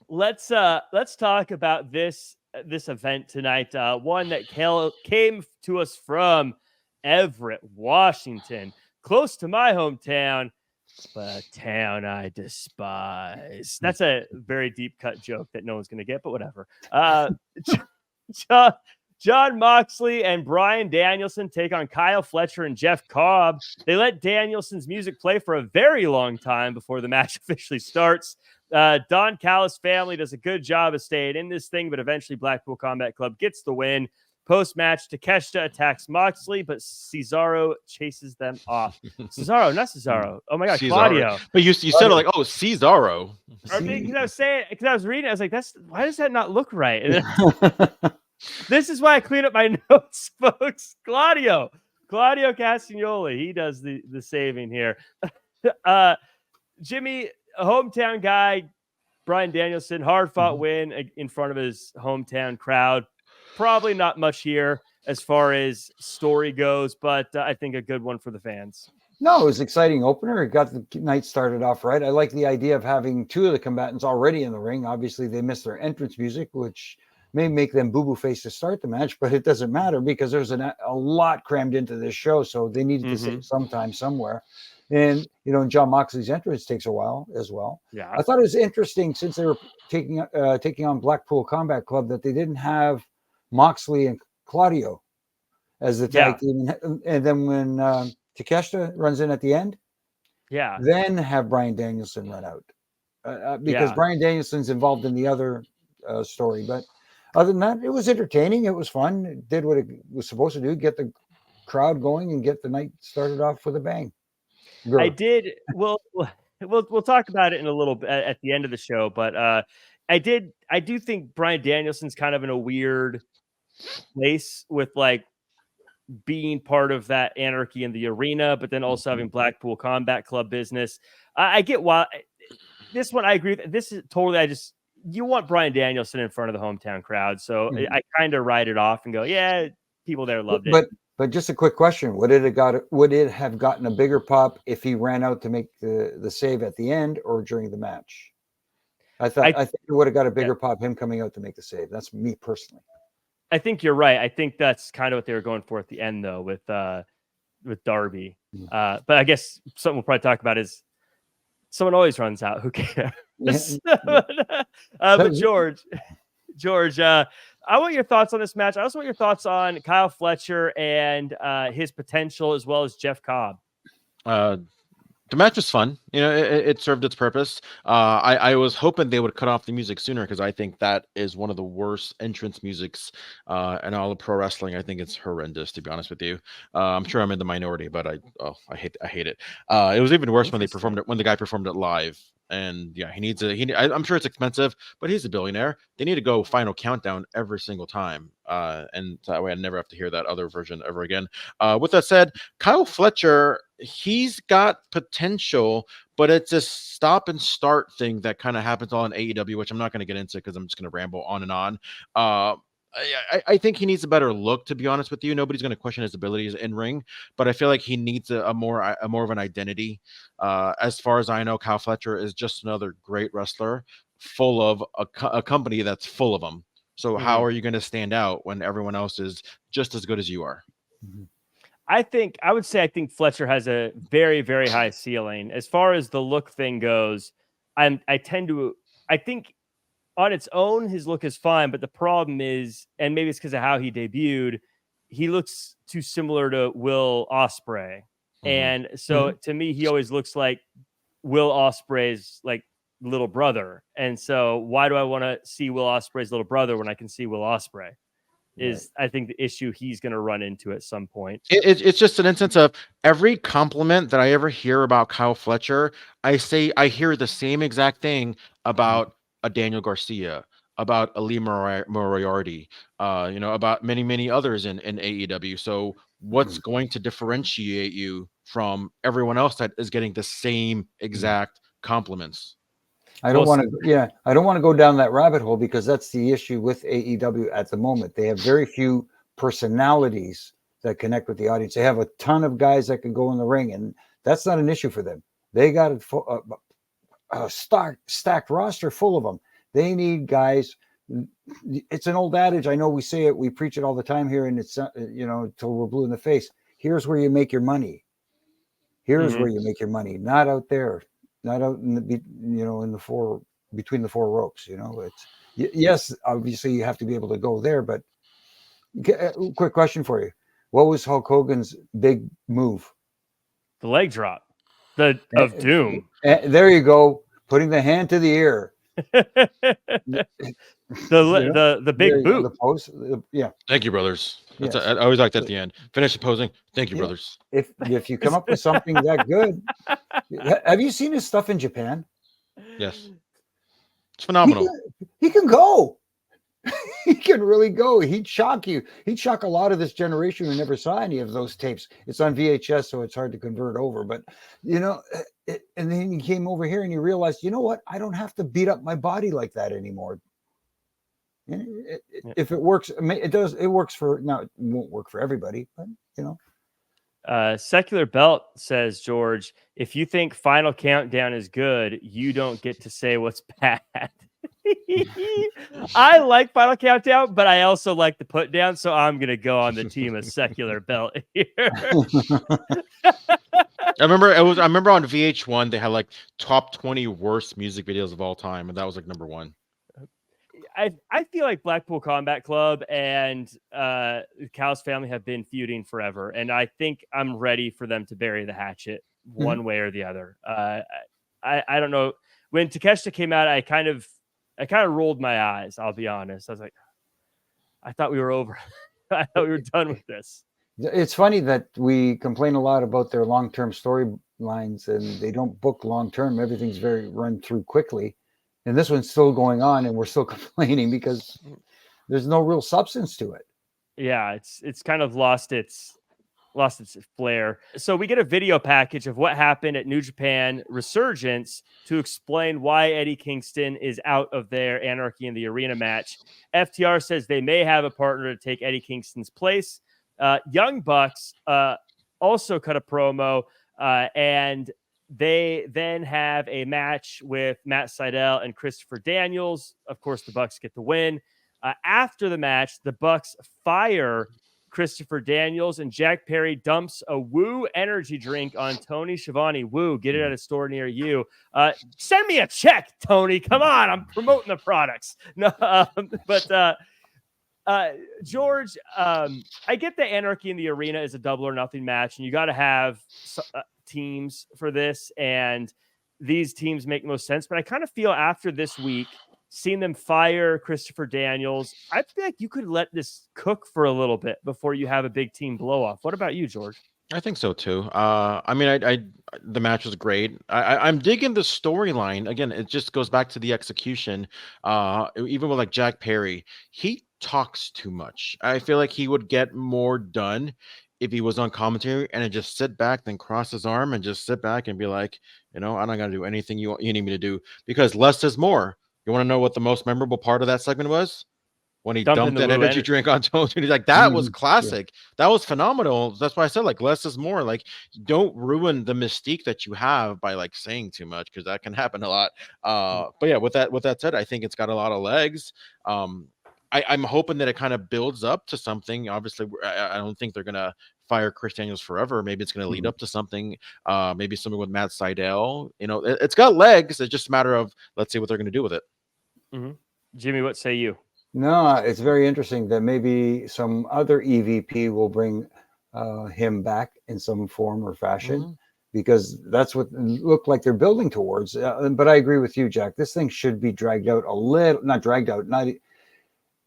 let's talk about this event tonight. One that came to us from Everett, Washington, close to my hometown, but a town I despise. That's a very deep cut joke that no one's going to get, but whatever. John Moxley and Bryan Danielson take on Kyle Fletcher and Jeff Cobb. They let Danielson's music play for a very long time before the match officially starts. Don Callis' family does a good job of staying in this thing, but eventually Blackpool Combat Club gets the win. Post-match, Takeshita attacks Moxley, but Cesaro chases them off. Cesaro, not Cesaro. Oh my God, Cesaro. Claudio. But you said it like, oh, Cesaro. Because I was reading, I was like, why does that not look right? And this is why I clean up my notes, folks. Claudio Castagnoli, he does the saving here. Jimmy, a hometown guy, Bryan Danielson, hard-fought win in front of his hometown crowd. Probably not much here as far as story goes, but I think a good one for the fans. No, it was an exciting opener. It got the night started off right. I like the idea of having two of the combatants already in the ring. Obviously, they missed their entrance music, which may make them boo-boo face to start the match, but it doesn't matter because there's a lot crammed into this show, so they needed to save some time somewhere. And, John Moxley's entrance takes a while as well. Yeah, I thought it was interesting since they were taking on Blackpool Combat Club that they didn't have Moxley and Claudio as the tag team. And then when Takeshita runs in at the end, then have Bryan Danielson run out because Bryan Danielson's involved in the other story. But other than that, it was entertaining. It was fun. It did what it was supposed to do, get the crowd going and get the night started off with a bang. I did. We'll talk about it in a little bit at the end of the show, but I do think Bryan Danielson's kind of in a weird place with like being part of that anarchy in the arena, but then also having Blackpool Combat Club business. I get why this one. I agree. This is totally. You want Bryan Danielson in front of the hometown crowd, so I kind of write it off and go, yeah, people there loved it. But just a quick question: would it have gotten a bigger pop if he ran out to make the save at the end or during the match? I think it would have got a bigger pop him coming out to make the save. That's me personally. I think you're right. I think that's kind of what they were going for at the end, though, with Darby. But I guess something we'll probably talk about is someone always runs out. Who cares? But George, I want your thoughts on this match. I also want your thoughts on Kyle Fletcher and his potential, as well as Jeff Cobb. The match was fun. It served its purpose. I was hoping they would cut off the music sooner because I think that is one of the worst entrance musics in all of pro wrestling. I think it's horrendous, to be honest with you. I'm sure I'm in the minority, but I hate it. It was even worse when the guy performed it live. And yeah, I'm sure it's expensive, but he's a billionaire. They need to go Final Countdown every single time. And that way I never have to hear that other version ever again. With that said, Kyle Fletcher, he's got potential, but it's a stop and start thing that kind of happens all in AEW, which I'm not going to get into because I'm just going to ramble on and on. I think he needs a better look, to be honest with you. Nobody's going to question his abilities in ring, but I feel like he needs a more of an identity. As far as I know, Kyle Fletcher is just another great wrestler, full of a company that's full of them. So how are you going to stand out when everyone else is just as good as you are? I think Fletcher has a very, very high ceiling. As far as the look thing goes, I think on its own, his look is fine, but the problem is, and maybe it's because of how he debuted, he looks too similar to Will Ospreay. And so to me, he always looks like Will Ospreay's like little brother. And so why do I want to see Will Ospreay's little brother when I can see Will Ospreay? I think the issue he's going to run into at some point. It's just an instance of every compliment that I ever hear about Kyle Fletcher, I hear the same exact thing about a Daniel Garcia, about Ali Moriarty, about many, many others in AEW. So what's going to differentiate you from everyone else that is getting the same exact compliments? I don't want to go down that rabbit hole because that's the issue with AEW at the moment. They have very few personalities that connect with the audience. They have a ton of guys that can go in the ring, and that's not an issue for them. They got a stacked roster full of them. They need guys. It's an old adage. I know we say it, we preach it all the time here, and it's till we're blue in the face. Here's where you make your money. Here's where you make your money, not out there, not out in the in the four between the four ropes. It's yes, obviously you have to be able to go there, but quick question for you: what was Hulk Hogan's big move? The leg drop, of doom. There you go, putting the hand to the ear. The big boot. The pose, yeah. Thank you, brothers. Yes. I always like that at the end. Finish the posing. Thank you, brothers. If you come up with something that good, have you seen his stuff in Japan? Yes, it's phenomenal. He can go. He can really go. He'd shock you. He'd shock a lot of this generation who never saw any of those tapes. It's on VHS, so it's hard to convert over. But and then he came over here and he realized, you know what? I don't have to beat up my body like that anymore. If it works, it does. It works for now. It won't work for everybody, but Secular Belt says, George, if you think Final Countdown is good, you don't get to say what's bad. I like Final Countdown, but I also like the put down, so I'm gonna go on the team of Secular Belt here. I remember on VH1 they had like top 20 worst music videos of all time, and that was like number 1. I feel like Blackpool Combat Club and Cal's family have been feuding forever, and I think I'm ready for them to bury the hatchet one way or the other. I don't know. When Takeshita came out, I kind of rolled my eyes. I'll be honest. I was like, I thought we were over. I thought we were done with this. It's funny that we complain a lot about their long-term storylines, and they don't book long-term. Everything's very run through quickly. And this one's still going on, and we're still complaining because there's no real substance to it. Yeah, it's kind of lost its flair. So we get a video package of what happened at New Japan Resurgence to explain why Eddie Kingston is out of their Anarchy in the Arena match. FTR says they may have a partner to take Eddie Kingston's place. Young Bucks also cut a promo, and they then have a match with Matt Sydal and Christopher Daniels. Of course, the Bucks get the win. After the match, the Bucks fire Christopher Daniels, and Jack Perry dumps a Woo energy drink on Tony Schiavone. Woo, get it at a store near you. Send me a check, Tony. Come on, I'm promoting the products. No, but George, I get the Anarchy in the Arena is a double or nothing match, and you got to have teams for this, and these teams make most sense. But I kind of feel after this week, seeing them fire Christopher Daniels, I feel like you could let this cook for a little bit before you have a big team blow off. What about you, George? I think so too. I mean, the match was great. I'm digging the storyline. Again, it just goes back to the execution. Even with like Jack Perry, he talks too much. I feel like he would get more done if he was on commentary and just sit back, then cross his arm and just sit back and be like, I'm not going to do anything you need me to do, because less is more. You want to know what the most memorable part of that segment was? When he dumped that energy drink on Tony. He's like, that was classic. Yeah. That was phenomenal. That's why I said, like, less is more. Like, don't ruin the mystique that you have by like saying too much, because that can happen a lot. But yeah, with that said, I think it's got a lot of legs. I'm hoping that it kind of builds up to something. Obviously, I don't think they're gonna fire Chris Daniels forever. Maybe it's gonna lead up to something. Maybe something with Matt Sydal. It's got legs. It's just a matter of let's see what they're gonna do with it. Mm-hmm. Jimmy, what say you? No, it's very interesting that maybe some other EVP will bring him back in some form or fashion, because that's what looked like they're building towards. But I agree with you, Jack. This thing should be dragged out a little, not dragged out,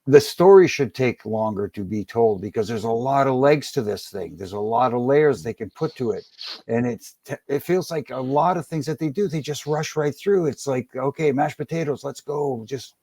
the story should take longer to be told, because there's a lot of legs to this thing. There's a lot of layers they can put to it. And it feels like a lot of things that they do, they just rush right through. It's like, okay, mashed potatoes, let's go. Just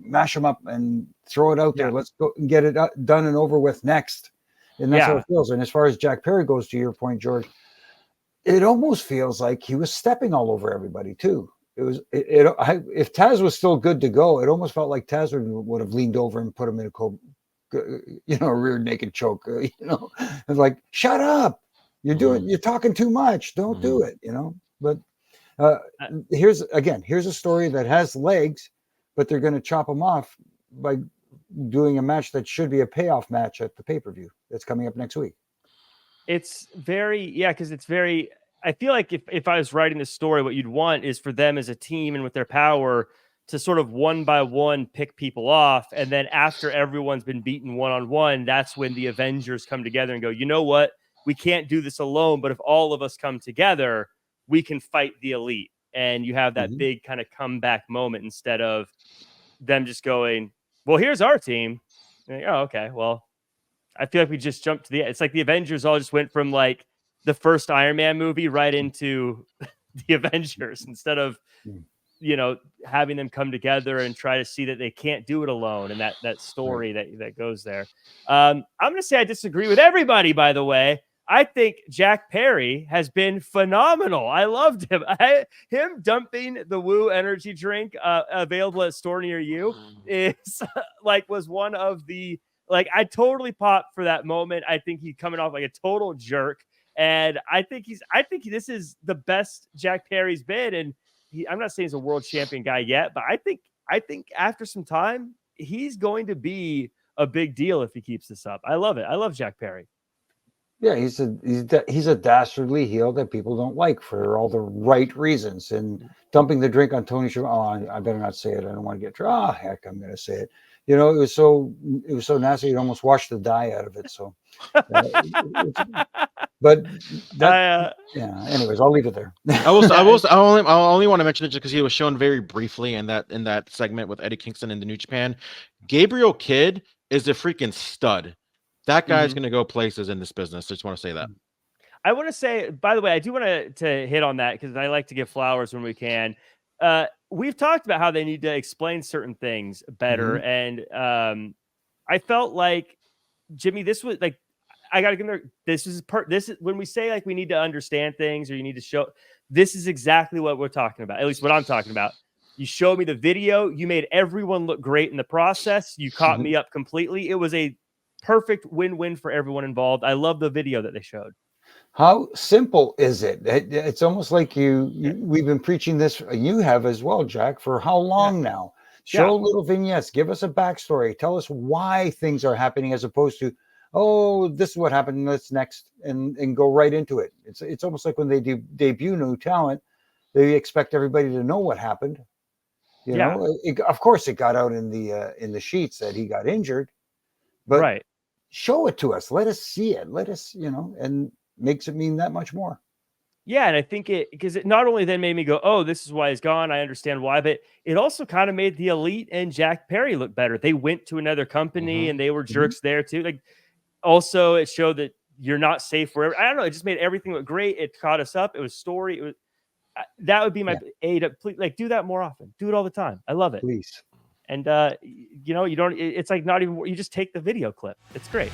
mash them up and throw it out there. Let's go and get it done and over with next. And that's how it feels. And as far as Jack Perry goes, to your point, George, it almost feels like he was stepping all over everybody too. If Taz was still good to go, it almost felt like Taz would have leaned over and put him in a rear naked choke. It's like, shut up! You're talking too much. Don't do it. But here's a story that has legs, but they're going to chop them off by doing a match that should be a payoff match at the pay-per-view that's coming up next week. It's very, because it's very, I feel like if I was writing this story, what you'd want is for them as a team and with their power to sort of one by one pick people off. And then after everyone's been beaten one-on-one, that's when the Avengers come together and go, you know what? We can't do this alone, but if all of us come together, we can fight the Elite. And you have that big kind of comeback moment instead of them just going, well, here's our team. And like, oh, okay. Well, I feel like we just jumped to it's like the Avengers all just went from like the first Iron Man movie right into the Avengers instead of, having them come together and try to see that they can't do it alone. And that story that goes there. I'm going to say I disagree with everybody, by the way. I think Jack Perry has been phenomenal. I loved him. Him dumping the Woo energy drink available at a store near you is was one of the, I totally popped for that moment. I think he's coming off like a total jerk. And I think this is the best Jack Perry's been. And I'm not saying he's a world champion guy yet, but I think after some time, he's going to be a big deal if he keeps this up. I love it. I love Jack Perry. Yeah, he's a dastardly heel that people don't like for all the right reasons. And dumping the drink on Tony Schiavone, I better not say it. I don't want to get heck, I'm going to say it. It was so nasty. It almost washed the dye out of it. So, but anyways, I'll leave it there. I only want to mention it just because he was shown very briefly in that segment with Eddie Kingston in the New Japan. Gabriel Kidd is a freaking stud. That guy's going to go places in this business. I just want to say that. I want to say, by the way, I do want to hit on that because I like to give flowers when we can. We've talked about how they need to explain certain things better. And I felt like, Jimmy, this was like, I got to give them, this is when we say like we need to understand things or you need to show, this is exactly what we're talking about. At least what I'm talking about. You showed me the video. You made everyone look great in the process. You caught me up completely. It was a perfect win-win for everyone involved. I love the video that they showed. How simple is it? It's almost like we've been preaching this. You have as well, Jack, for how long now? Show little vignettes. Give us a backstory. Tell us why things are happening as opposed to, oh, this is what happened. Let's next and go right into it. It's almost like when they debut new talent, they expect everybody to know what happened. Of course, it got out in the sheets that he got injured. But show it to us. Let us see it. Let us, and makes it mean that much more. Yeah, and I think because it not only then made me go, oh, this is why he's gone. I understand why, but it also kind of made the Elite and Jack Perry look better. They went to another company and they were jerks there too. Like, also, it showed that you're not safe wherever. I don't know. It just made everything look great. It caught us up. It was story. It was that would be my AEW. Do that more often. Do it all the time. I love it. Please. And, you don't, it's like not even, you just take the video clip. It's great.